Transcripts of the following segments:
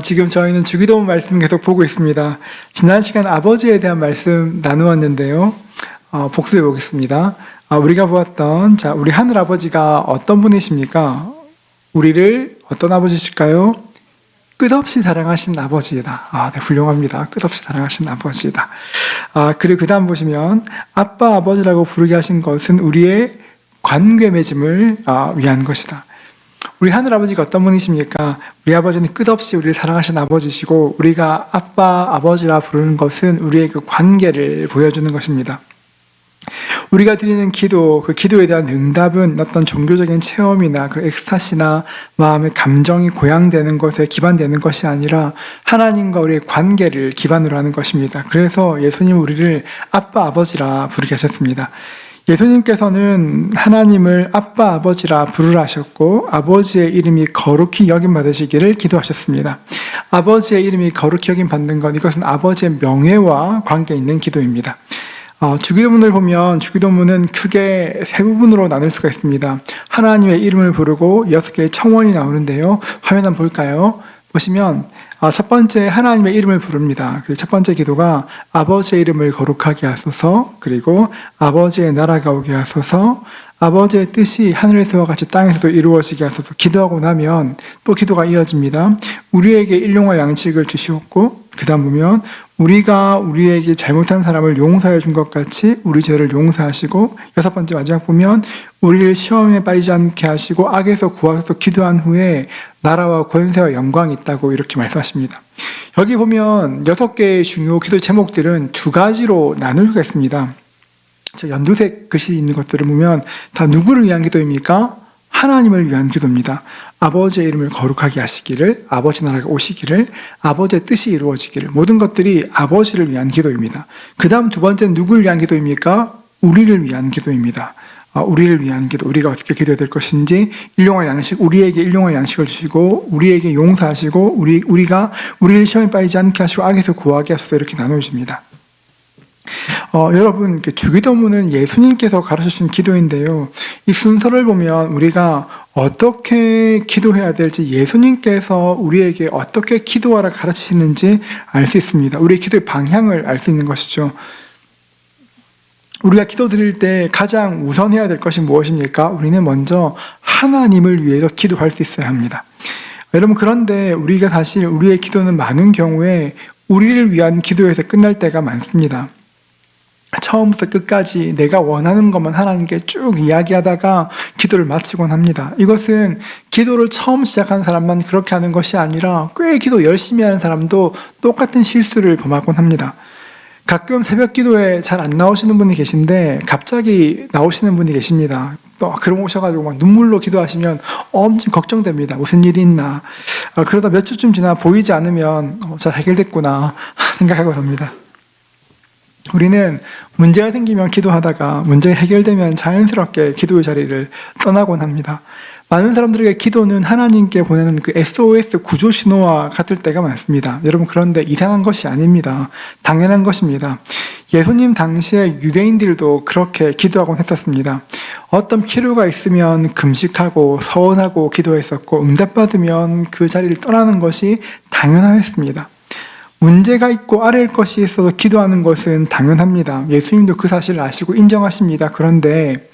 지금 저희는 주기도문 말씀 계속 보고 있습니다. 지난 시간 아버지에 대한 말씀 나누었는데요. 복습해 보겠습니다. 우리가 보았던, 우리 하늘 아버지가 어떤 분이십니까? 우리를 어떤 아버지실까요? 끝없이 사랑하신 아버지이다. 네, 훌륭합니다. 끝없이 사랑하신 아버지이다. 그리고 그 다음 보시면, 아빠, 아버지라고 부르게 하신 것은 우리의 관계 맺음을 위한 것이다. 우리 하늘아버지가 어떤 분이십니까? 우리 아버지는 끝없이 우리를 사랑하신 아버지시고, 우리가 아빠, 아버지라 부르는 것은 우리의 그 관계를 보여주는 것입니다. 우리가 드리는 기도, 그 기도에 대한 응답은 어떤 종교적인 체험이나 그 엑스타시나 마음의 감정이 고양되는 것에 기반되는 것이 아니라 하나님과 우리의 관계를 기반으로 하는 것입니다. 그래서 예수님은 우리를 아빠, 아버지라 부르게 하셨습니다. 예수님께서는 하나님을 아빠, 아버지라 부르라 하셨고, 아버지의 이름이 거룩히 여김받으시기를 기도하셨습니다. 아버지의 이름이 거룩히 여김받는 것, 이것은 아버지의 명예와 관계 있는 기도입니다. 주기도문을 보면 주기도문은 크게 세 부분으로 나눌 수가 있습니다. 하나님의 이름을 부르고 6개의 청원이 나오는데요. 화면 한번 볼까요? 보시면 첫 번째 하나님의 이름을 부릅니다. 그리고 첫 번째 기도가 아버지의 이름을 거룩하게 하소서, 그리고 아버지의 나라가 오게 하소서, 아버지의 뜻이 하늘에서와 같이 땅에서도 이루어지게 하소서. 기도하고 나면 또 기도가 이어집니다. 우리에게 일용할 양식을 주시옵고, 그 다음 보면 우리가 우리에게 잘못한 사람을 용서해 준 것 같이 우리 죄를 용서하시고, 6번째 마지막 보면 우리를 시험에 빠지지 않게 하시고 악에서 구하소서. 기도한 후에 나라와 권세와 영광이 있다고 이렇게 말씀하십니다. 여기 보면 6개의 중요 기도 제목들은 2가지로 나누겠습니다. 연두색 글씨 있는 것들을 보면 다 누구를 위한 기도입니까? 하나님을 위한 기도입니다. 아버지의 이름을 거룩하게 하시기를, 아버지 나라가 오시기를, 아버지의 뜻이 이루어지기를, 모든 것들이 아버지를 위한 기도입니다. 그 다음 2번째는 누구를 위한 기도입니까? 우리를 위한 기도입니다. 우리를 위한 기도, 우리가 어떻게 기도해야 될 것인지, 일용할 양식, 우리에게 일용할 양식을 주시고, 우리에게 용서하시고, 우리가 우리를 시험에 빠지지 않게 하시고 악에서 구하게 하소서, 이렇게 나눠줍니다. 여러분, 주기도문은 예수님께서 가르쳐주신 기도인데요. 이 순서를 보면 우리가 어떻게 기도해야 될지, 예수님께서 우리에게 어떻게 기도하라 가르치시는지 알 수 있습니다. 우리의 기도의 방향을 알 수 있는 것이죠. 우리가 기도 드릴 때 가장 우선해야 될 것이 무엇입니까? 우리는 먼저 하나님을 위해서 기도할 수 있어야 합니다. 여러분, 그런데 우리가 사실 우리의 기도는 많은 경우에 우리를 위한 기도에서 끝날 때가 많습니다. 처음부터 끝까지 내가 원하는 것만 하나님께 쭉 이야기하다가 기도를 마치곤 합니다. 이것은 기도를 처음 시작한 사람만 그렇게 하는 것이 아니라 꽤 기도 열심히 하는 사람도 똑같은 실수를 범하곤 합니다. 가끔 새벽 기도에 잘 안 나오시는 분이 계신데 갑자기 나오시는 분이 계십니다. 또 그럼 오셔가지고 막 눈물로 기도하시면 엄청 걱정됩니다. 무슨 일이 있나. 그러다 몇 주쯤 지나 보이지 않으면 잘 해결됐구나 생각하고 합니다. 우리는 문제가 생기면 기도하다가 문제가 해결되면 자연스럽게 기도의 자리를 떠나곤 합니다. 많은 사람들에게 기도는 하나님께 보내는 그 SOS 구조 신호와 같을 때가 많습니다. 여러분, 그런데 이상한 것이 아닙니다. 당연한 것입니다. 예수님 당시에 유대인들도 그렇게 기도하곤 했었습니다. 어떤 필요가 있으면 금식하고 서원하고 기도했었고, 응답받으면 그 자리를 떠나는 것이 당연하였습니다. 문제가 있고 아뢰일 것이 있어서 기도하는 것은 당연합니다. 예수님도 그 사실을 아시고 인정하십니다. 그런데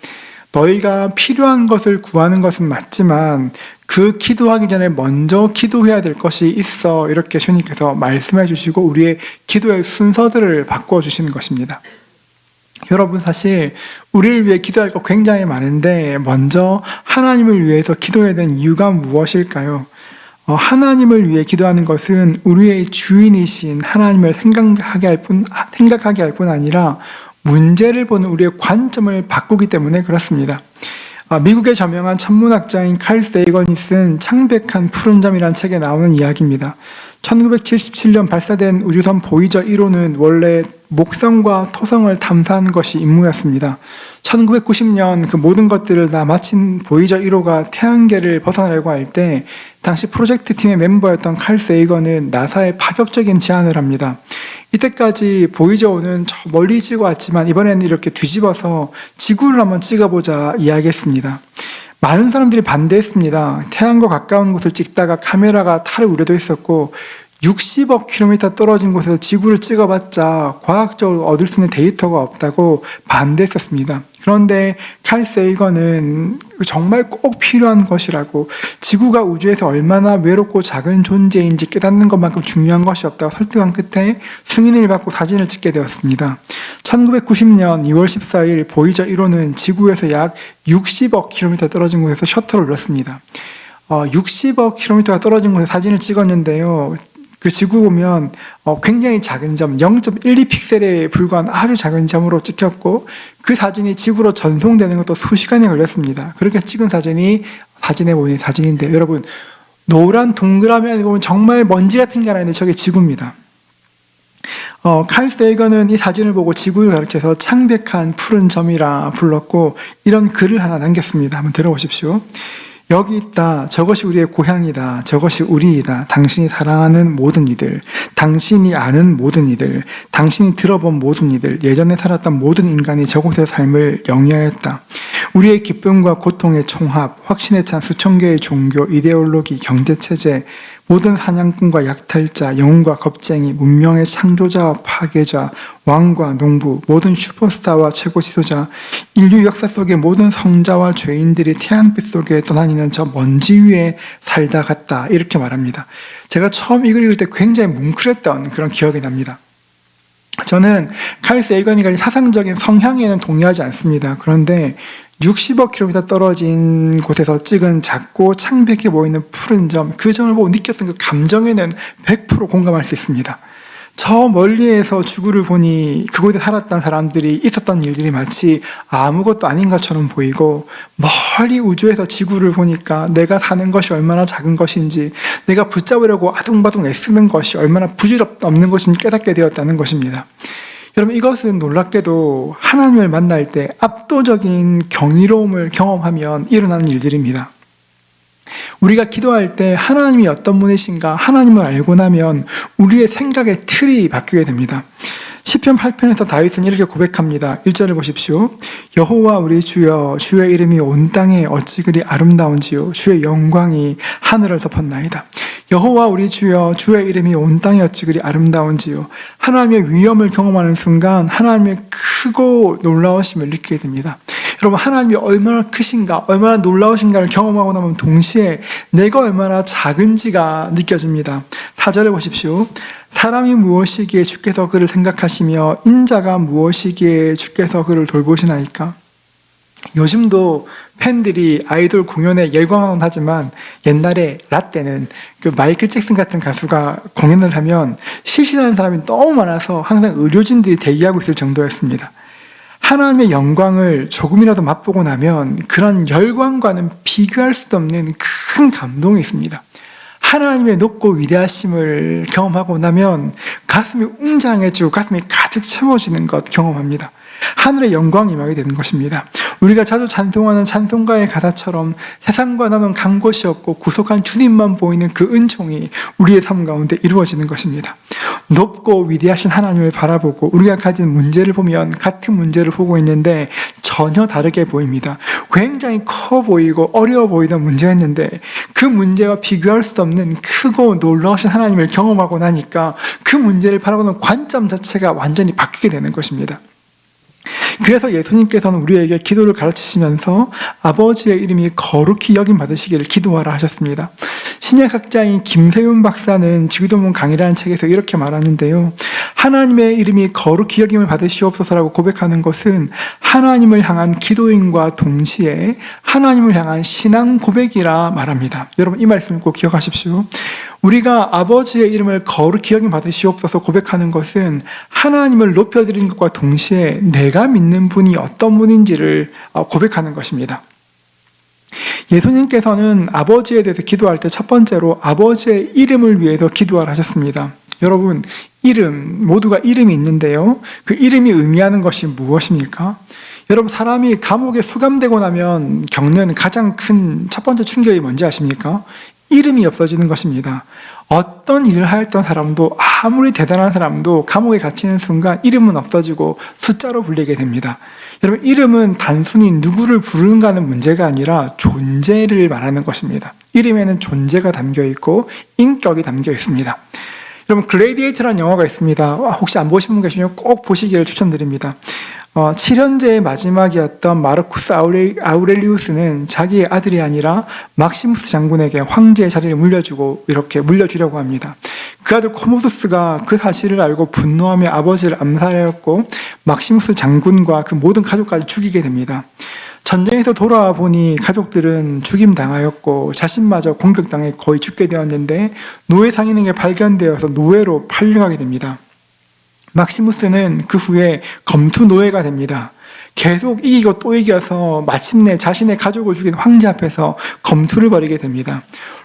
너희가 필요한 것을 구하는 것은 맞지만 그 기도하기 전에 먼저 기도해야 될 것이 있어, 이렇게 주님께서 말씀해 주시고 우리의 기도의 순서들을 바꿔 주시는 것입니다. 여러분, 사실 우리를 위해 기도할 것 굉장히 많은데 먼저 하나님을 위해서 기도해야 되는 이유가 무엇일까요? 하나님을 위해 기도하는 것은 우리의 주인이신 하나님을 생각하게 할 뿐 아니라 문제를 보는 우리의 관점을 바꾸기 때문에 그렇습니다. 미국의 저명한 천문학자인 칼 세이건이 쓴 창백한 푸른 점이라는 책에 나오는 이야기입니다. 1977년 발사된 우주선 보이저 1호는 원래 목성과 토성을 탐사하는 것이 임무였습니다. 1990년 그 모든 것들을 다 마친 보이저 1호가 태양계를 벗어나려고 할 때 당시 프로젝트 팀의 멤버였던 칼 세이건은 나사에 파격적인 제안을 합니다. 이때까지 보이저 1호는 저 멀리 찍어왔지만 이번에는 이렇게 뒤집어서 지구를 한번 찍어보자 이야기했습니다. 많은 사람들이 반대했습니다. 태양과 가까운 곳을 찍다가 카메라가 탈을 우려도 했었고 60억 킬로미터 떨어진 곳에서 지구를 찍어봤자 과학적으로 얻을 수 있는 데이터가 없다고 반대했었습니다. 그런데 칼 세이건은 정말 꼭 필요한 것이라고, 지구가 우주에서 얼마나 외롭고 작은 존재인지 깨닫는 것만큼 중요한 것이 없다고 설득한 끝에 승인을 받고 사진을 찍게 되었습니다. 1990년 2월 14일 보이저 1호는 지구에서 약 60억 킬로미터 떨어진 곳에서 셔터를 올렸습니다. 60억 킬로미터가 떨어진 곳에 사진을 찍었는데요. 그 지구 보면 굉장히 작은 점, 0.12픽셀에 불과한 아주 작은 점으로 찍혔고, 그 사진이 지구로 전송되는 것도 수시간이 걸렸습니다. 그렇게 찍은 사진이 사진에 보이는 사진인데, 여러분 노란 동그라미 안에 보면 정말 먼지 같은 게 하나 있는데 저게 지구입니다. 칼 세이건은 이 사진을 보고 지구를 가리켜서 창백한 푸른 점이라 불렀고, 이런 글을 하나 남겼습니다. 한번 들어보십시오. 여기 있다. 저것이 우리의 고향이다. 저것이 우리이다. 당신이 사랑하는 모든 이들, 당신이 아는 모든 이들, 당신이 들어본 모든 이들, 예전에 살았던 모든 인간이 저곳의 삶을 영위하였다. 우리의 기쁨과 고통의 총합, 확신에 찬 수천 개의 종교, 이데올로기, 경제체제, 모든 사냥꾼과 약탈자, 영웅과 겁쟁이, 문명의 창조자와 파괴자, 왕과 농부, 모든 슈퍼스타와 최고 지도자, 인류 역사 속의 모든 성자와 죄인들이 태양빛 속에 떠다니는 저 먼지 위에 살다 갔다, 이렇게 말합니다. 제가 처음 이 글 읽을 때 굉장히 뭉클했던 그런 기억이 납니다. 저는 칼 세이건이 가진 사상적인 성향에는 동의하지 않습니다. 그런데 60억 킬로미터 떨어진 곳에서 찍은 작고 창백해 보이는 푸른 점, 그 점을 보고 느꼈던 그 감정에는 100% 공감할 수 있습니다. 저 멀리에서 지구를 보니 그곳에 살았던 사람들이 있었던 일들이 마치 아무것도 아닌 것처럼 보이고, 멀리 우주에서 지구를 보니까 내가 사는 것이 얼마나 작은 것인지, 내가 붙잡으려고 아둥바둥 애쓰는 것이 얼마나 부질없는 것인지 깨닫게 되었다는 것입니다. 여러분, 이것은 놀랍게도 하나님을 만날 때 압도적인 경이로움을 경험하면 일어나는 일들입니다. 우리가 기도할 때 하나님이 어떤 분이신가 하나님을 알고 나면 우리의 생각의 틀이 바뀌게 됩니다. 시편 8편에서 다윗은 이렇게 고백합니다. 1절을 보십시오. 여호와 우리 주여, 주의 이름이 온 땅에 어찌 그리 아름다운지요, 주의 영광이 하늘을 덮었나이다. 여호와 우리 주여, 주의 이름이 온 땅에 어찌 그리 아름다운지요. 하나님의 위엄을 경험하는 순간 하나님의 크고 놀라우심을 느끼게 됩니다. 여러분, 하나님이 얼마나 크신가, 얼마나 놀라우신가를 경험하고 나면 동시에 내가 얼마나 작은지가 느껴집니다. 4절을 보십시오. 사람이 무엇이기에 주께서 그를 생각하시며 인자가 무엇이기에 주께서 그를 돌보시나이까. 요즘도 팬들이 아이돌 공연에 열광하곤 하지만, 옛날에 라떼는 그 마이클 잭슨 같은 가수가 공연을 하면 실신하는 사람이 너무 많아서 항상 의료진들이 대기하고 있을 정도였습니다. 하나님의 영광을 조금이라도 맛보고 나면 그런 열광과는 비교할 수도 없는 큰 감동이 있습니다. 하나님의 높고 위대하심을 경험하고 나면 가슴이 웅장해지고 가슴이 가득 채워지는 것 경험합니다. 하늘의 영광이 임하게 되는 것입니다. 우리가 자주 찬송하는 찬송가의 가사처럼 세상과 나눈 간 곳이 없고 구속한 주님만 보이는 그 은총이 우리의 삶 가운데 이루어지는 것입니다. 높고 위대하신 하나님을 바라보고 우리가 가진 문제를 보면 같은 문제를 보고 있는데 전혀 다르게 보입니다. 굉장히 커 보이고 어려워 보이던 문제였는데 그 문제와 비교할 수 없는 크고 놀라우신 하나님을 경험하고 나니까 그 문제를 바라보는 관점 자체가 완전히 바뀌게 되는 것입니다. 그래서 예수님께서는 우리에게 기도를 가르치시면서 아버지의 이름이 거룩히 여김 받으시기를 기도하라 하셨습니다. 신약학자인 김세윤 박사는 지구도문 강의라는 책에서 이렇게 말하는데요. 하나님의 이름이 거룩히 여김을 받으시옵소서라고 고백하는 것은 하나님을 향한 기도인과 동시에 하나님을 향한 신앙 고백이라 말합니다. 여러분, 이 말씀을 꼭 기억하십시오. 우리가 아버지의 이름을 거룩히 여김 받으시옵소서 고백하는 것은 하나님을 높여드리는 것과 동시에 내가 믿는 분이 어떤 분인지를 고백하는 것입니다. 예수님께서는 아버지에 대해서 기도할 때 첫 번째로 아버지의 이름을 위해서 기도하라 하셨습니다. 여러분, 이름, 모두가 이름이 있는데요. 그 이름이 의미하는 것이 무엇입니까? 여러분, 사람이 감옥에 수감되고 나면 겪는 가장 큰 첫 번째 충격이 뭔지 아십니까? 이름이 없어지는 것입니다. 어떤 일을 하였던 사람도 아무리 대단한 사람도 감옥에 갇히는 순간 이름은 없어지고 숫자로 불리게 됩니다. 여러분, 이름은 단순히 누구를 부르는가는 문제가 아니라 존재를 말하는 것입니다. 이름에는 존재가 담겨 있고 인격이 담겨 있습니다. 여러분, 글래디에이터라는 영화가 있습니다. 혹시 안 보신 분 계시면 꼭 보시기를 추천드립니다. 7현제의 마지막이었던 마르쿠스 아우렐리우스는 자기의 아들이 아니라 막시무스 장군에게 황제의 자리를 물려주려고 합니다. 그 아들 코모두스가 그 사실을 알고 분노하며 아버지를 암살하였고 막시무스 장군과 그 모든 가족까지 죽이게 됩니다. 전쟁에서 돌아와 보니 가족들은 죽임당하였고 자신마저 공격당해 거의 죽게 되었는데 노예 상인에게 발견되어서 노예로 팔려가게 됩니다. 막시무스는 그 후에 검투 노예가 됩니다. 계속 이기고 또 이겨서 마침내 자신의 가족을 죽인 황제 앞에서 검투를 벌이게 됩니다.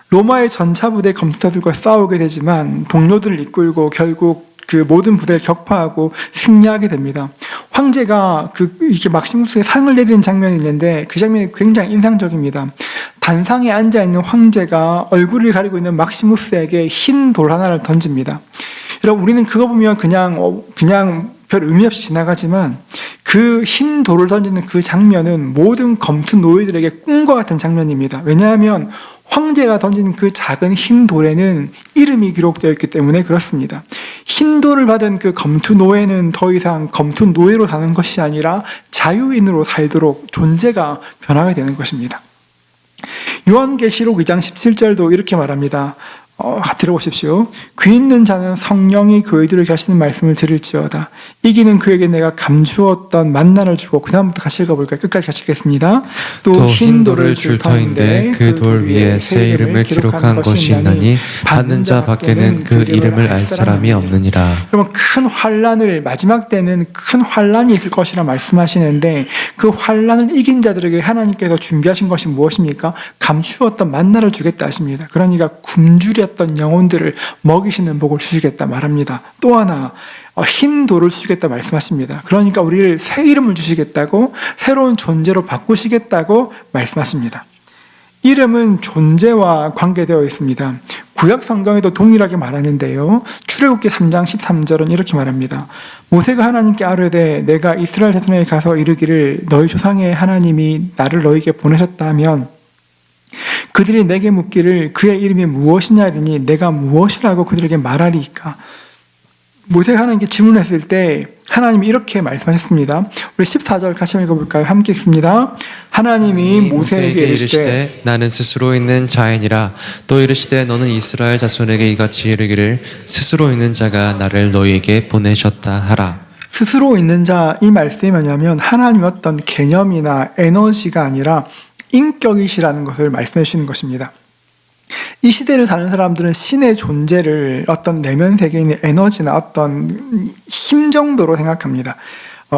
로마의 전차부대 검투사들과 싸우게 되지만 동료들을 이끌고 결국 그 모든 부대를 격파하고 승리하게 됩니다. 황제가 이렇게 막시무스의 상을 내리는 장면이 있는데 그 장면이 굉장히 인상적입니다. 단상에 앉아있는 황제가 얼굴을 가리고 있는 막시무스에게 흰 돌 하나를 던집니다. 여러분, 우리는 그거 보면 그냥 별 의미 없이 지나가지만 그 흰 돌을 던지는 그 장면은 모든 검투 노예들에게 꿈과 같은 장면입니다. 왜냐하면 황제가 던진 그 작은 흰 돌에는 이름이 기록되어 있기 때문에 그렇습니다. 흰 돌을 받은 그 검투 노예는 더 이상 검투 노예로 사는 것이 아니라 자유인으로 살도록 존재가 변하게 되는 것입니다. 요한계시록 2장 17절도 이렇게 말합니다. 들어보십시오. 귀 있는 자는 성령이 교회들에게 하시는 말씀을 들을지어다. 이기는 그에게 내가 감추었던 만나를 주고, 그 다음부터 같이 읽어볼까요? 끝까지 같이 읽겠습니다. 또 흰 돌을 줄 터인데 그 돌 위에 새 이름을 기록한 것이 있나니 받는 자 밖에는 그 이름을 알 사람이 없느니라. 여러분, 큰 환란을, 마지막 때는 큰 환란이 있을 것이라 말씀하시는데 그 환란을 이긴 자들에게 하나님께서 준비하신 것이 무엇입니까? 감추었던 만나를 주겠다 하십니다. 그러니까 굶주렸던 영혼들을 먹이시는 복을 주시겠다 말합니다. 또 하나, 흰 돌을 주시겠다 말씀하십니다. 그러니까 우리를 새 이름을 주시겠다고, 새로운 존재로 바꾸시겠다고 말씀하십니다. 이름은 존재와 관계되어 있습니다. 구약 성경에도 동일하게 말하는데요. 출애굽기 3장 13절은 이렇게 말합니다. 모세가 하나님께 아뢰되 내가 이스라엘 자손에게 가서 이르기를 너희 조상의 하나님이 나를 너희에게 보내셨다 하면 그들이 내게 묻기를 그의 이름이 무엇이냐 이르니 내가 무엇이라고 그들에게 말하리이까. 모세가 하나님께 질문했을 때 하나님이 이렇게 말씀하셨습니다. 우리 14절 같이 읽어볼까요? 함께 읽습니다. 하나님이 모세에게 이르시되 나는 스스로 있는 자이니라. 또 이르시되 너는 이스라엘 자손에게 이같이 이르기를 스스로 있는 자가 나를 너희에게 보내셨다 하라. 스스로 있는 자, 이 말씀이 뭐냐면 하나님의 어떤 개념이나 에너지가 아니라 인격이시라는 것을 말씀해 주시는 것입니다. 이 시대를 사는 사람들은 신의 존재를 어떤 내면 세계에 있는 에너지나 어떤 힘 정도로 생각합니다.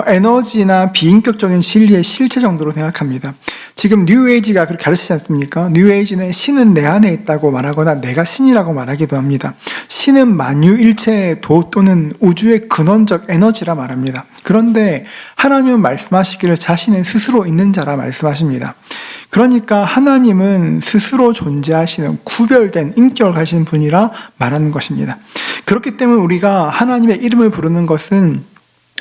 에너지나 비인격적인 진리의 실체 정도로 생각합니다. 지금 뉴에이지가 그렇게 가르치지 않습니까? 뉴에이지는 신은 내 안에 있다고 말하거나 내가 신이라고 말하기도 합니다. 신은 만유일체의 도 또는 우주의 근원적 에너지라 말합니다. 그런데 하나님은 말씀하시기를 자신은 스스로 있는 자라 말씀하십니다. 그러니까 하나님은 스스로 존재하시는 구별된 인격을 가지신 분이라 말하는 것입니다. 그렇기 때문에 우리가 하나님의 이름을 부르는 것은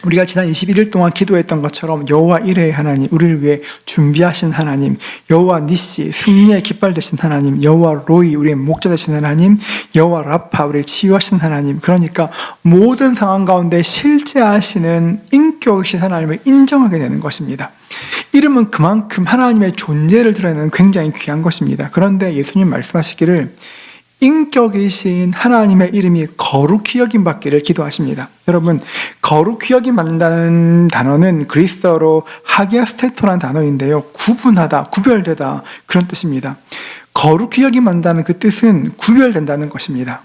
우리가 지난 21일 동안 기도했던 것처럼 여호와 이레의 하나님, 우리를 위해 준비하신 하나님, 여호와 니시, 승리의 깃발 되신 하나님, 여호와 로이, 우리의 목자 되신 하나님, 여호와 라파, 우리를 치유하신 하나님. 그러니까 모든 상황 가운데 실제하시는 인격이신 하나님을 인정하게 되는 것입니다. 이름은 그만큼 하나님의 존재를 드러내는 굉장히 귀한 것입니다. 그런데 예수님 말씀하시기를 인격이신 하나님의 이름이 거룩히 여김받기를 기도하십니다. 여러분, 거룩히 여김받는다는 단어는 그리스어로 하기아스테토라는 단어인데요. 구분하다, 구별되다, 그런 뜻입니다. 거룩히 여김받는다는 그 뜻은 구별된다는 것입니다.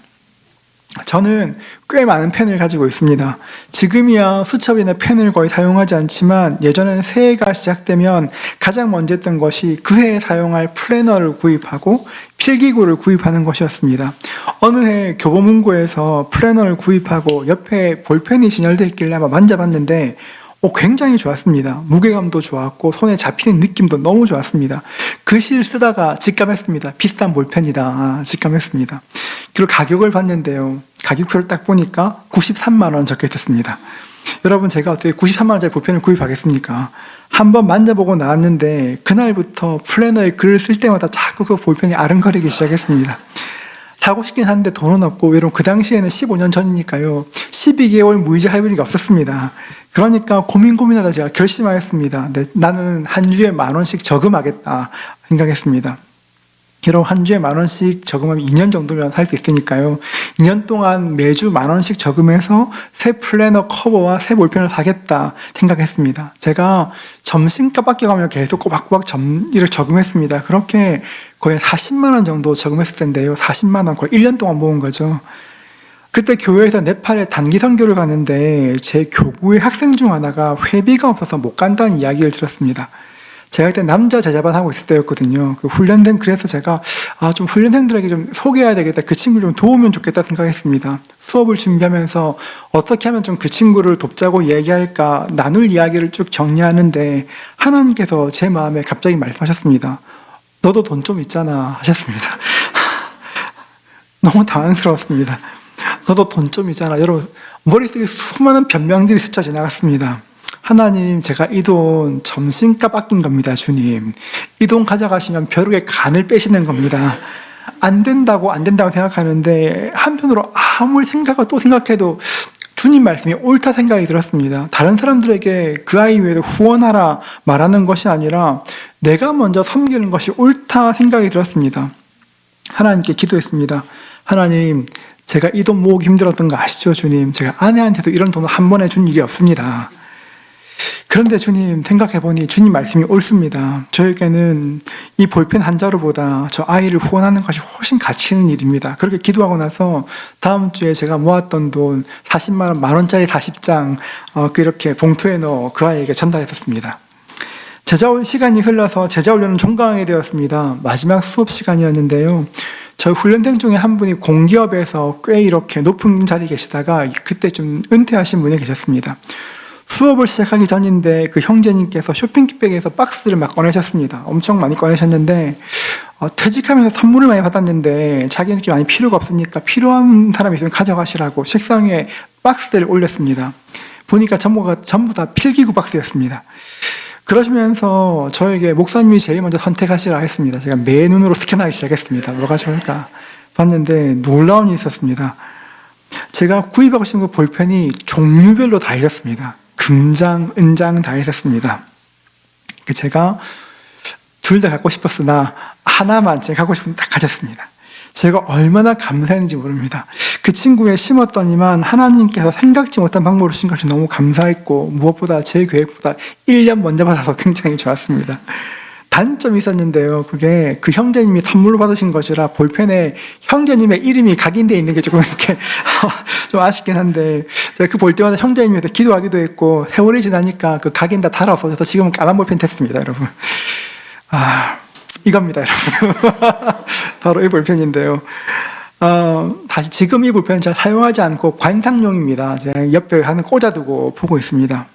저는 꽤 많은 펜을 가지고 있습니다. 지금이야 수첩이나 펜을 거의 사용하지 않지만 예전에는 새해가 시작되면 가장 먼저 했던 것이 그 해에 사용할 플래너를 구입하고 필기구를 구입하는 것이었습니다. 어느 해 교보문고에서 플래너를 구입하고 옆에 볼펜이 진열되어 있길래 한번 만져봤는데 굉장히 좋았습니다. 무게감도 좋았고 손에 잡히는 느낌도 너무 좋았습니다. 글씨를 쓰다가 직감했습니다. 비싼 볼펜이다. 직감했습니다. 그리고 가격을 봤는데요. 가격표를 딱 보니까 93만 원 적혀 있었습니다. 여러분, 제가 어떻게 93만 원짜리 볼펜을 구입하겠습니까? 한번 만져보고 나왔는데 그날부터 플래너에 글을 쓸 때마다 자꾸 그 볼펜이 아른거리기 시작했습니다. 사고 싶긴 한데 돈은 없고, 여러분 그 당시에는 15년 전이니까요 12개월 무이자 할부니까 없었습니다. 그러니까 고민하다 제가 결심하였습니다. 나는 한 주에 10,000원씩 저금하겠다 생각했습니다. 여러분, 한 주에 10,000원씩 저금하면 2년 정도면 살 수 있으니까요 2년 동안 매주 10,000원씩 저금해서 새 플래너 커버와 새 볼펜을 사겠다 생각했습니다. 제가 점심값 아껴가며 계속 꼬박꼬박 이렇게 저금했습니다. 그렇게 거의 40만 원 정도 저금했을 텐데요 40만 원 거의 1년 동안 모은 거죠. 그때 교회에서 네팔에 단기 선교를 가는데 제 교구의 학생 중 하나가 회비가 없어서 못 간다는 이야기를 들었습니다. 제가 그때 남자 제자반 하고 있을 때였거든요. 그래서 제가 좀 훈련생들에게 좀 소개해야 되겠다, 그 친구를 좀 도우면 좋겠다 생각했습니다. 수업을 준비하면서 어떻게 하면 좀 그 친구를 돕자고 얘기할까 나눌 이야기를 쭉 정리하는데 하나님께서 제 마음에 갑자기 말씀하셨습니다. 너도 돈 좀 있잖아 하셨습니다. 너무 당황스러웠습니다. 너도 돈 좀 있잖아. 여러분, 머릿속에 수많은 변명들이 스쳐 지나갔습니다. 하나님, 제가 이 돈 점심값 아낀 겁니다. 주님, 이 돈 가져가시면 벼룩의 간을 빼시는 겁니다. 안 된다고 생각하는데 한편으로 아무리 또 생각해도 주님 말씀이 옳다 생각이 들었습니다. 다른 사람들에게 그 아이 위해서 후원하라 말하는 것이 아니라 내가 먼저 섬기는 것이 옳다 생각이 들었습니다. 하나님께 기도했습니다. 하나님, 제가 이 돈 모으기 힘들었던 거 아시죠? 주님, 제가 아내한테도 이런 돈을 한 번에 준 일이 없습니다. 그런데 주님, 생각해보니 주님 말씀이 옳습니다. 저에게는 이 볼펜 한 자루보다 저 아이를 후원하는 것이 훨씬 가치 있는 일입니다. 그렇게 기도하고 나서 다음 주에 제가 모았던 돈 40만 원, 10,000원짜리 40장 이렇게 봉투에 넣어 그 아이에게 전달했었습니다. 시간이 흘러서 제자 훈련은 종강하게 되었습니다. 마지막 수업 시간이었는데요. 저희 훈련생 중에 한 분이 공기업에서 꽤 이렇게 높은 자리에 계시다가 그때 좀 은퇴하신 분이 계셨습니다. 수업을 시작하기 전인데 그 형제님께서 쇼핑백에서 박스를 막 꺼내셨습니다. 엄청 많이 꺼내셨는데 퇴직하면서 선물을 많이 받았는데 자기는 많이 필요가 없으니까 필요한 사람이 있으면 가져가시라고 책상에 박스를 올렸습니다. 보니까 전부 다 필기구 박스였습니다. 그러시면서 저에게 목사님이 제일 먼저 선택하시라 했습니다. 제가 매 눈으로 스캔하기 시작했습니다. 뭐가 좋을까 봤는데 놀라운 일이 있었습니다. 제가 구입하고 싶은 그 볼펜이 종류별로 다 있었습니다. 금장, 은장 다 있었습니다. 제가 둘 다 갖고 싶었으나 하나만 제가 갖고 싶은 딱 가졌습니다. 제가 얼마나 감사했는지 모릅니다. 그 친구에 심었더니만 하나님께서 생각지 못한 방법으로 주신 것이 너무 감사했고, 무엇보다 제 계획보다 1년 먼저 받아서 굉장히 좋았습니다. 단점이 있었는데요. 그게 그 형제님이 선물로 받으신 것이라 볼펜에 형제님의 이름이 각인되어 있는 게 조금 이렇게 좀 아쉽긴 한데, 제가 그 볼 때마다 형제님에 대해서 기도하기도 했고, 세월이 지나니까 그 각인 다 달아 없어져서 지금은 까만 볼펜 됐습니다, 여러분. 이겁니다, 여러분. 바로 이 볼펜인데요. 다시 지금 이 볼펜은 잘 사용하지 않고 관상용입니다. 제가 옆에 하나 꽂아두고 보고 있습니다.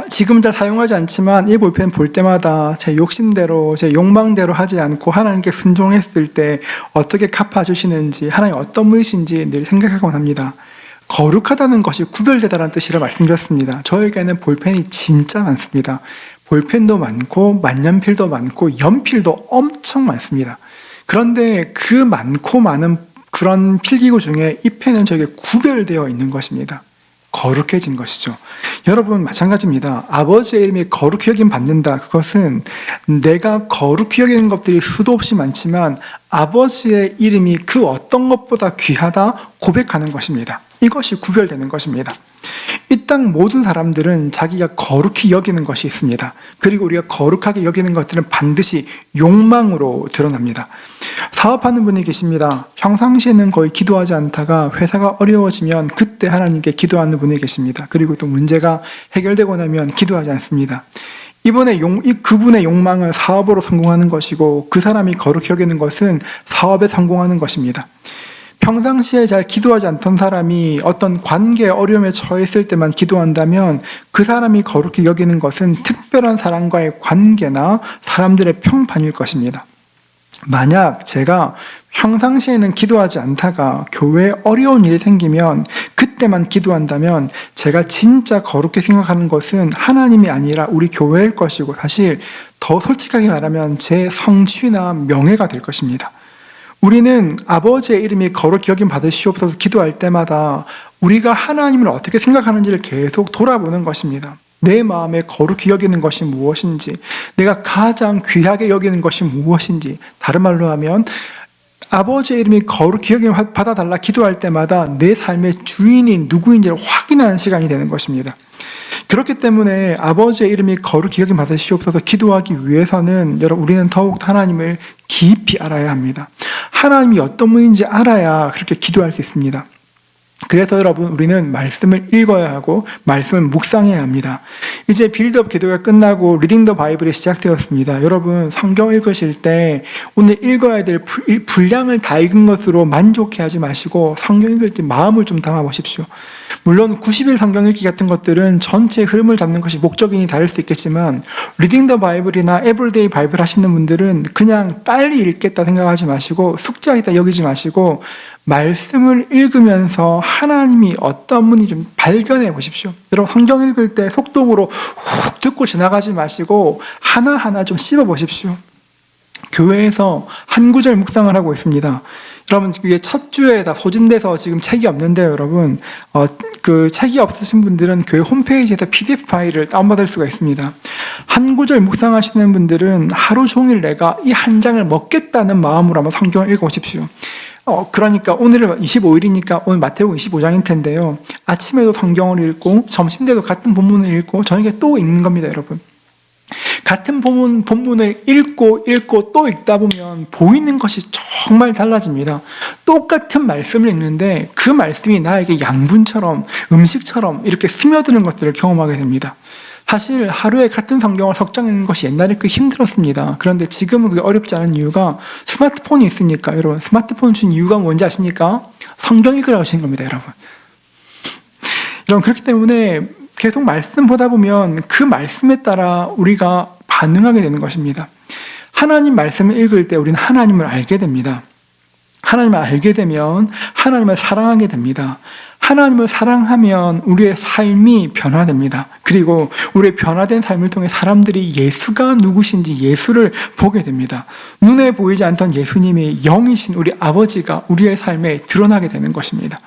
지금 잘 사용하지 않지만 이 볼펜 볼 때마다 제 욕심대로, 제 욕망대로 하지 않고 하나님께 순종했을 때 어떻게 갚아주시는지, 하나님 어떤 분이신지 늘 생각하곤 합니다. 거룩하다는 것이 구별되다라는 뜻이라 말씀드렸습니다. 저에게는 볼펜이 진짜 많습니다. 볼펜도 많고 만년필도 많고 연필도 엄청 많습니다. 그런데 그 많고 많은 그런 필기구 중에 이 펜은 저에게 구별되어 있는 것입니다. 거룩해진 것이죠. 여러분 마찬가지입니다. 아버지의 이름이 거룩히 여김 받는다. 그것은 내가 거룩히 여기는 것들이 수도 없이 많지만 아버지의 이름이 그 어떤 것보다 귀하다 고백하는 것입니다. 이것이 구별되는 것입니다. 이 땅 모든 사람들은 자기가 거룩히 여기는 것이 있습니다. 그리고 우리가 거룩하게 여기는 것들은 반드시 욕망으로 드러납니다. 사업하는 분이 계십니다. 평상시에는 거의 기도하지 않다가 회사가 어려워지면 그때 하나님께 기도하는 분이 계십니다. 그리고 또 문제가 해결되고 나면 기도하지 않습니다. 그분의 욕망은 사업으로 성공하는 것이고, 그 사람이 거룩히 여기는 것은 사업에 성공하는 것입니다. 평상시에 잘 기도하지 않던 사람이 어떤 관계의 어려움에 처했을 때만 기도한다면 그 사람이 거룩히 여기는 것은 특별한 사람과의 관계나 사람들의 평판일 것입니다. 만약 제가 평상시에는 기도하지 않다가 교회에 어려운 일이 생기면 그때만 기도한다면 제가 진짜 거룩히 생각하는 것은 하나님이 아니라 우리 교회일 것이고, 사실 더 솔직하게 말하면 제 성취나 명예가 될 것입니다. 우리는 아버지의 이름이 거룩히 여김 받으시옵소서 기도할 때마다 우리가 하나님을 어떻게 생각하는지를 계속 돌아보는 것입니다. 내 마음에 거룩히 여기는 것이 무엇인지, 내가 가장 귀하게 여기는 것이 무엇인지, 다른 말로 하면 아버지의 이름이 거룩히 여김 받아달라 기도할 때마다 내 삶의 주인이 누구인지를 확인하는 시간이 되는 것입니다. 그렇기 때문에 아버지의 이름이 거룩히 여김 받으시옵소서 기도하기 위해서는 우리는 더욱 하나님을 깊이 알아야 합니다. 하나님이 어떤 분인지 알아야 그렇게 기도할 수 있습니다. 그래서 여러분, 우리는 말씀을 읽어야 하고 말씀을 묵상해야 합니다. 이제 빌드업 기도가 끝나고 리딩 더 바이블이 시작되었습니다. 여러분, 성경 읽으실 때 오늘 읽어야 될 분량을 다 읽은 것으로 만족해하지 마시고 성경 읽을 때 마음을 좀 담아보십시오. 물론 90일 성경 읽기 같은 것들은 전체 흐름을 잡는 것이 목적이니 다를 수 있겠지만, 리딩 더 바이블이나 에브리데이 바이블 하시는 분들은 그냥 빨리 읽겠다 생각하지 마시고, 숙제하겠다 여기지 마시고, 말씀을 읽으면서 하나님이 어떤 분이 좀 발견해 보십시오. 여러분, 성경 읽을 때 속독으로 훅 듣고 지나가지 마시고 하나하나 좀 씹어 보십시오. 교회에서 한 구절 묵상을 하고 있습니다. 여러분, 이게 첫 주에 다 소진돼서 지금 책이 없는데요, 여러분. 그 책이 없으신 분들은 교회 홈페이지에서 PDF 파일을 다운받을 수가 있습니다. 한 구절 묵상하시는 분들은 하루 종일 내가 이 한 장을 먹겠다는 마음으로 한번 성경을 읽어보십시오. 그러니까 오늘은 25일이니까 오늘 마태복음 25장일 텐데요. 아침에도 성경을 읽고 점심 때도 같은 본문을 읽고 저녁에 또 읽는 겁니다, 여러분. 같은 본문을 읽고 또 읽다 보면 보이는 것이 정말 달라집니다. 똑같은 말씀을 읽는데 그 말씀이 나에게 양분처럼, 음식처럼 이렇게 스며드는 것들을 경험하게 됩니다. 사실 하루에 같은 성경을 석 장 읽는 것이 옛날에 꽤 힘들었습니다. 그런데 지금은 그게 어렵지 않은 이유가 스마트폰이 있으니까. 여러분, 스마트폰 준 이유가 뭔지 아십니까? 성경 읽으라고 하시는 겁니다, 여러분. 여러분, 그렇기 때문에 계속 말씀 보다 보면 그 말씀에 따라 우리가 반응하게 되는 것입니다. 하나님 말씀을 읽을 때 우리는 하나님을 알게 됩니다. 하나님을 알게 되면 하나님을 사랑하게 됩니다. 하나님을 사랑하면 우리의 삶이 변화됩니다. 그리고 우리의 변화된 삶을 통해 사람들이 예수가 누구신지 예수를 보게 됩니다. 눈에 보이지 않던 예수님이 영이신 우리 아버지가 우리의 삶에 드러나게 되는 것입니다.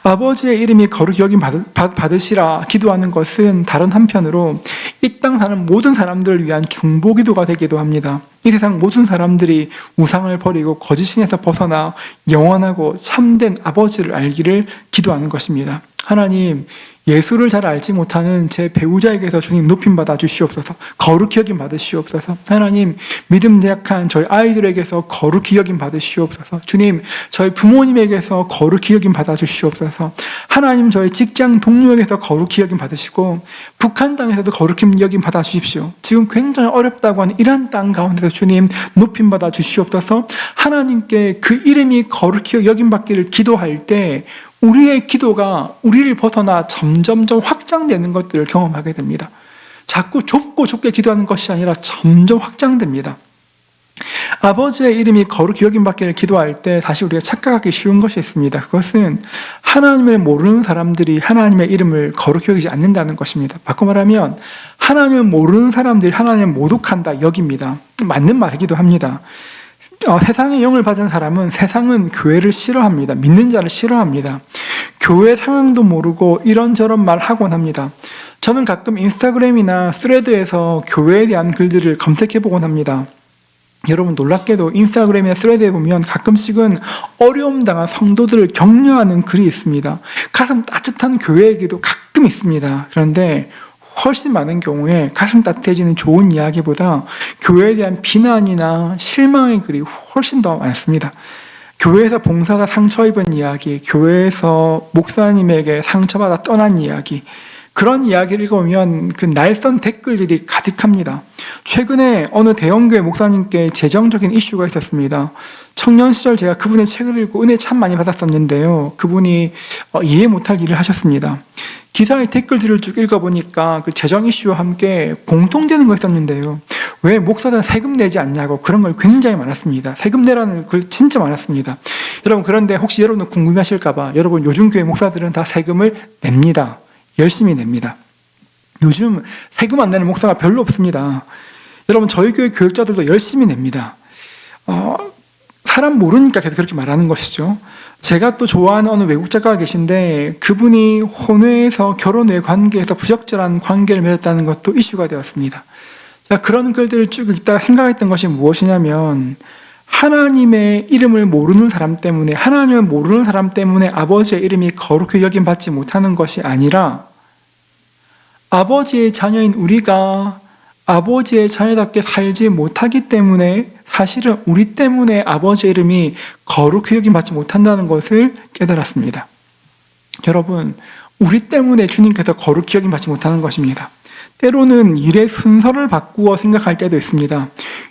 아버지의 이름이 거룩히 여김 받으시라 기도하는 것은 다른 한편으로 이 땅 사는 모든 사람들을 위한 중보기도가 되기도 합니다. 이 세상 모든 사람들이 우상을 버리고 거짓신에서 벗어나 영원하고 참된 아버지를 알기를 기도하는 것입니다. 하나님, 예수를 잘 알지 못하는 제 배우자에게서 주님 높임받아 주시옵소서. 거룩히 여김 받으시옵소서. 하나님, 믿음 약한 저희 아이들에게서 거룩히 여김 받으시옵소서. 주님, 저희 부모님에게서 거룩히 여김 받아 주시옵소서. 하나님, 저희 직장 동료에게서 거룩히 여김 받으시고 북한 땅에서도 거룩히 여김 받아 주십시오. 지금 굉장히 어렵다고 하는 이란 땅 가운데서 주님 높임받아 주시옵소서. 하나님께 그 이름이 거룩히 여김 받기를 기도할 때 우리의 기도가 우리를 벗어나 점점점 확장되는 것들을 경험하게 됩니다. 자꾸 좁고 좁게 기도하는 것이 아니라 점점 확장됩니다. 아버지의 이름이 거룩히 여김 받기를 기도할 때 사실 우리가 착각하기 쉬운 것이 있습니다. 그것은 하나님을 모르는 사람들이 하나님의 이름을 거룩히 여기지 않는다는 것입니다. 바꿔 말하면 하나님을 모르는 사람들이 하나님을 모독한다 여깁니다. 맞는 말이기도 합니다. 세상의 영을 받은 사람은 세상은 교회를 싫어합니다. 믿는 자를 싫어합니다. 교회 상황도 모르고 이런저런 말 하곤 합니다. 저는 가끔 인스타그램이나 스레드에서 교회에 대한 글들을 검색해 보곤 합니다. 여러분, 놀랍게도 인스타그램이나 스레드에 보면 가끔씩은 어려움 당한 성도들을 격려하는 글이 있습니다. 가슴 따뜻한 교회 얘기도 가끔 있습니다. 그런데 훨씬 많은 경우에 가슴 따뜻해지는 좋은 이야기보다 교회에 대한 비난이나 실망의 글이 훨씬 더 많습니다. 교회에서 봉사가 상처 입은 이야기, 교회에서 목사님에게 상처받아 떠난 이야기, 그런 이야기를 읽으면 그 날선 댓글들이 가득합니다. 최근에 어느 대형교회 목사님께 재정적인 이슈가 있었습니다. 청년 시절 제가 그분의 책을 읽고 은혜 참 많이 받았었는데요. 그분이 이해 못할 일을 하셨습니다. 기사의 댓글들을 쭉 읽어보니까 그 재정 이슈와 함께 공통되는 거 있었는데요. 왜 목사들은 세금 내지 않냐고 그런 걸 굉장히 많았습니다. 세금 내라는 글 진짜 많았습니다. 여러분, 그런데 혹시 여러분은 궁금하실까봐, 여러분, 요즘 교회 목사들은 다 세금을 냅니다. 열심히 냅니다. 요즘 세금 안 내는 목사가 별로 없습니다. 여러분, 저희 교회 교육자들도 열심히 냅니다. 사람 모르니까 계속 그렇게 말하는 것이죠. 제가 또 좋아하는 어느 외국 작가가 계신데 그분이 혼외에서 결혼 외 관계에서 부적절한 관계를 맺었다는 것도 이슈가 되었습니다. 자, 그런 글들을 쭉 읽다가 생각했던 것이 무엇이냐면, 하나님의 이름을 모르는 사람 때문에, 하나님을 모르는 사람 때문에 아버지의 이름이 거룩히 여김받지 못하는 것이 아니라, 아버지의 자녀인 우리가 아버지의 자녀답게 살지 못하기 때문에 사실은 우리 때문에 아버지의 이름이 거룩히 여김받지 못한다는 것을 깨달았습니다. 여러분, 우리 때문에 주님께서 거룩히 여김받지 못하는 것입니다. 때로는 일의 순서를 바꾸어 생각할 때도 있습니다.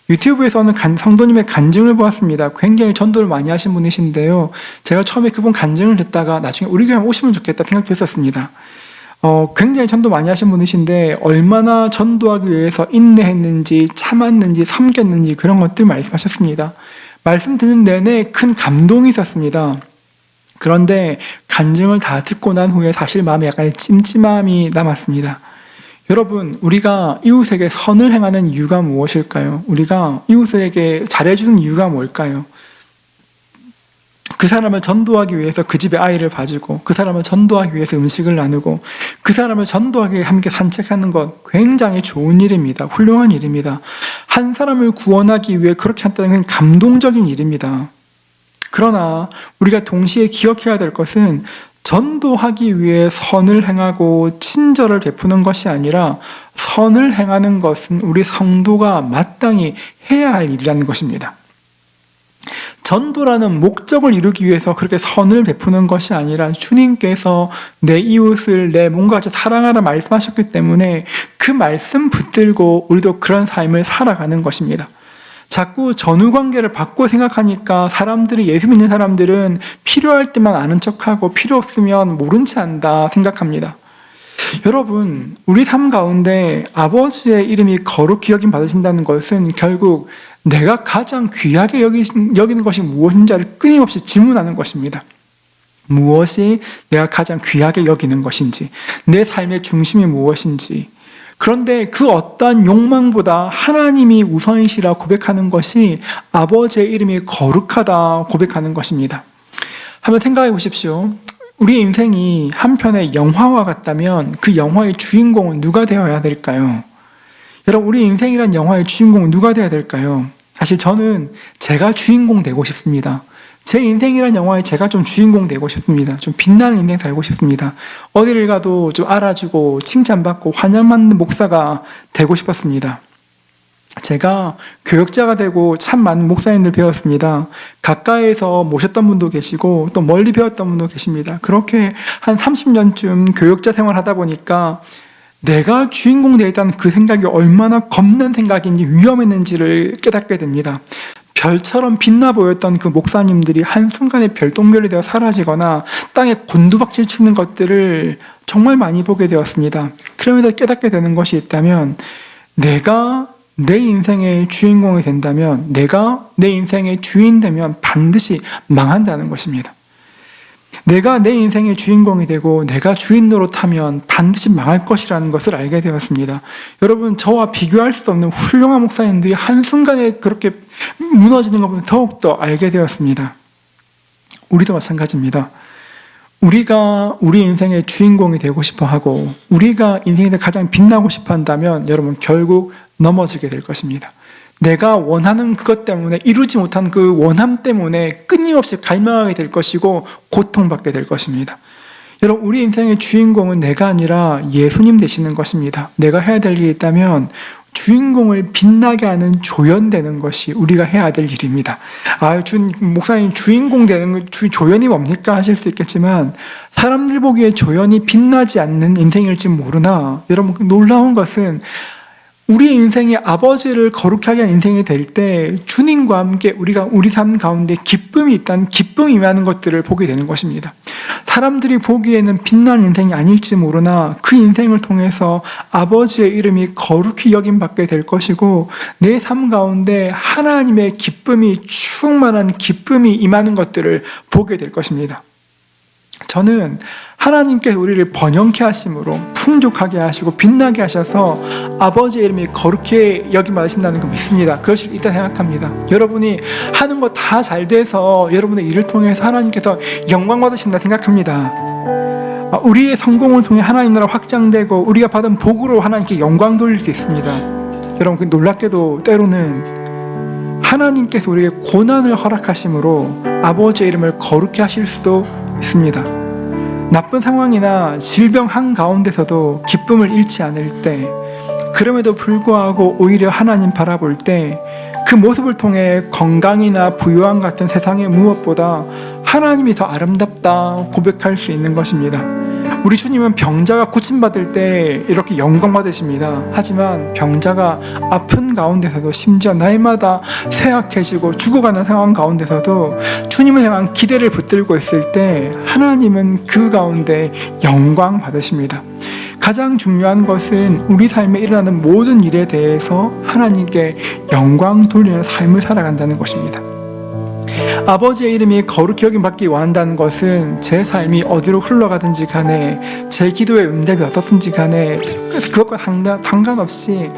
유튜브에서는 성도님의 간증을 보았습니다. 굉장히 전도를 많이 하신 분이신데요. 제가 처음에 그분 간증을 듣다가 나중에 우리 교회 오시면 좋겠다 생각도 했었습니다. 굉장히 전도 많이 하신 분이신데 얼마나 전도하기 위해서 인내했는지 참았는지 섬겼는지 그런 것들 말씀하셨습니다. 말씀 듣는 내내 큰 감동이 있었습니다. 그런데 간증을 다 듣고 난 후에 사실 마음에 약간의 찜찜함이 남았습니다. 여러분, 우리가 이웃에게 선을 행하는 이유가 무엇일까요? 우리가 이웃에게 잘해주는 이유가 뭘까요? 그 사람을 전도하기 위해서 그 집에 아이를 봐주고, 그 사람을 전도하기 위해서 음식을 나누고, 그 사람을 전도하기 위해 함께 산책하는 것 굉장히 좋은 일입니다. 훌륭한 일입니다. 한 사람을 구원하기 위해 그렇게 한다는 건 감동적인 일입니다. 그러나 우리가 동시에 기억해야 될 것은 전도하기 위해 선을 행하고 친절을 베푸는 것이 아니라 선을 행하는 것은 우리 성도가 마땅히 해야 할 일이라는 것입니다. 전도라는 목적을 이루기 위해서 그렇게 선을 베푸는 것이 아니라 주님께서 내 이웃을 내 몸과 같이 사랑하라 말씀하셨기 때문에 그 말씀 붙들고 우리도 그런 삶을 살아가는 것입니다. 자꾸 전후관계를 바꾸어 생각하니까 사람들이, 예수 믿는 사람들은 필요할 때만 아는 척하고 필요 없으면 모른 체 한다 생각합니다. 여러분, 우리 삶 가운데 아버지의 이름이 거룩히 여김 받으신다는 것은 결국 내가 가장 귀하게 여기는 것이 무엇인지를 끊임없이 질문하는 것입니다. 무엇이 내가 가장 귀하게 여기는 것인지, 내 삶의 중심이 무엇인지. 그런데 그 어떠한 욕망보다 하나님이 우선이시라 고백하는 것이 아버지의 이름이 거룩하다 고백하는 것입니다. 한번 생각해 보십시오. 우리 인생이 한편의 영화와 같다면 그 영화의 주인공은 누가 되어야 될까요? 여러분, 우리 인생이란 영화의 주인공은 누가 되어야 될까요? 사실 저는 제가 주인공 되고 싶습니다. 제 인생이란 영화에 제가 좀 주인공 되고 싶습니다. 좀 빛나는 인생 살고 싶습니다. 어디를 가도 좀 알아주고 칭찬받고 환영받는 목사가 되고 싶었습니다. 제가 교역자가 되고 참 많은 목사님들 배웠습니다. 가까이에서 모셨던 분도 계시고 또 멀리 배웠던 분도 계십니다. 그렇게 한 30년쯤 교역자 생활하다 보니까 내가 주인공 되었다는 그 생각이 얼마나 겁난 생각인지 위험했는지를 깨닫게 됩니다. 별처럼 빛나 보였던 그 목사님들이 한순간에 별똥별이 되어 사라지거나 땅에 곤두박질 치는 것들을 정말 많이 보게 되었습니다. 그러면서 깨닫게 되는 것이 있다면, 내가 내 인생의 주인공이 된다면, 내가 내 인생의 주인 되면 반드시 망한다는 것입니다. 내가 내 인생의 주인공이 되고 내가 주인 노릇하면 반드시 망할 것이라는 것을 알게 되었습니다. 여러분, 저와 비교할 수 없는 훌륭한 목사님들이 한순간에 그렇게 무너지는 것을 더욱더 알게 되었습니다. 우리도 마찬가지입니다. 우리가 우리 인생의 주인공이 되고 싶어 하고 우리가 인생에서 가장 빛나고 싶어 한다면 여러분, 결국 넘어지게 될 것입니다. 내가 원하는 그것 때문에, 이루지 못한 그 원함 때문에 끊임없이 갈망하게 될 것이고 고통받게 될 것입니다. 여러분, 우리 인생의 주인공은 내가 아니라 예수님 되시는 것입니다. 내가 해야 될 일이 있다면 주인공을 빛나게 하는 조연되는 것이 우리가 해야 될 일입니다. 목사님 주인공 되는 조연이 뭡니까 하실 수 있겠지만, 사람들 보기에 조연이 빛나지 않는 인생일지 모르나 여러분, 놀라운 것은 우리 인생의 아버지를 거룩하게 하는 인생이 될 때 주님과 함께 우리가 우리 삶 가운데 기쁨이 있다는, 기쁨이 임하는 것들을 보게 되는 것입니다. 사람들이 보기에는 빛난 인생이 아닐지 모르나 그 인생을 통해서 아버지의 이름이 거룩히 여김받게 될 것이고 내 삶 가운데 하나님의 기쁨이 충만한 기쁨이 임하는 것들을 보게 될 것입니다. 저는 하나님께서 우리를 번영케 하심으로 풍족하게 하시고 빛나게 하셔서 아버지의 이름이 거룩히 여김받으신다는 걸 믿습니다. 그것이 있다 생각합니다. 여러분이 하는 거 다 잘 돼서 여러분의 일을 통해서 하나님께서 영광 받으신다 생각합니다. 우리의 성공을 통해 하나님 나라 확장되고 우리가 받은 복으로 하나님께 영광 돌릴 수 있습니다. 여러분, 놀랍게도 때로는 하나님께서 우리에게 고난을 허락하심으로 아버지의 이름을 거룩히 하실 수도 있습니다. 나쁜 상황이나 질병 한가운데서도 기쁨을 잃지 않을 때, 그럼에도 불구하고 오히려 하나님 바라볼 때 그 모습을 통해 건강이나 부유함 같은 세상의 무엇보다 하나님이 더 아름답다 고백할 수 있는 것입니다. 우리 주님은 병자가 고침받을 때 이렇게 영광 받으십니다. 하지만 병자가 아픈 가운데서도 심지어 날마다 쇠약해지고 죽어가는 상황 가운데서도 주님을 향한 기대를 붙들고 있을 때 하나님은 그 가운데 영광 받으십니다. 가장 중요한 것은 우리 삶에 일어나는 모든 일에 대해서 하나님께 영광 돌리는 삶을 살아간다는 것입니다. 아버지의 이름이 거룩히 여김받기 원한다는 것은 제 삶이 어디로 흘러가든지 간에 제 기도의 응답이 어떻든지 간에 그래서 그것과 상관없이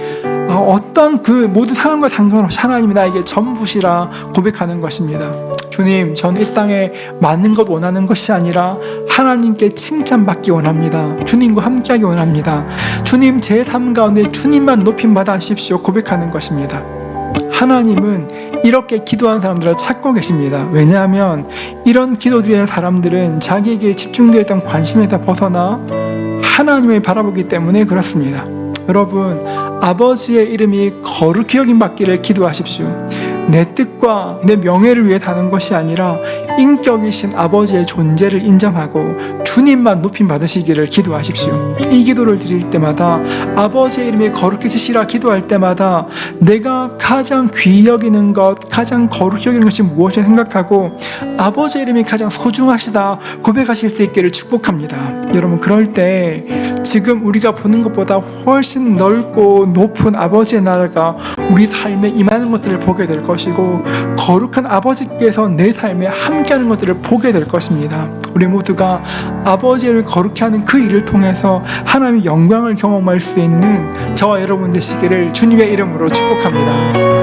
어떤 그 모든 상황과 상관없이 하나님이 나에게 전부시라 고백하는 것입니다. 주님, 저는 이 땅에 많은 것 원하는 것이 아니라 하나님께 칭찬받기 원합니다. 주님과 함께하기 원합니다. 주님, 제 삶 가운데 주님만 높임받아 주십시오 고백하는 것입니다. 하나님은 이렇게 기도하는 사람들을 찾고 계십니다. 왜냐하면 이런 기도드리는 사람들은 자기에게 집중되어 있던 관심에서 벗어나 하나님을 바라보기 때문에 그렇습니다. 여러분, 아버지의 이름이 거룩히 여김받기를 기도하십시오. 내 뜻과 내 명예를 위해 사는 것이 아니라 인격이신 아버지의 존재를 인정하고 주님만 높임 받으시기를 기도하십시오. 이 기도를 드릴 때마다 아버지의 이름이 거룩해지시라 기도할 때마다 내가 가장 귀히 여기는 것, 가장 거룩히 여기는 것이 무엇을 생각하고 아버지의 이름이 가장 소중하시다 고백하실 수 있기를 축복합니다. 여러분, 그럴 때 지금 우리가 보는 것보다 훨씬 넓고 높은 아버지의 나라가 우리 삶에 임하는 것들을 보게 될 것이고 거룩한 아버지께서 내 삶에 함께하는 것들을 보게 될 것입니다. 우리 모두가 아버지를 거룩히 하는 그 일을 통해서 하나님의 영광을 경험할 수 있는 저와 여러분 되시기를 주님의 이름으로 축복합니다.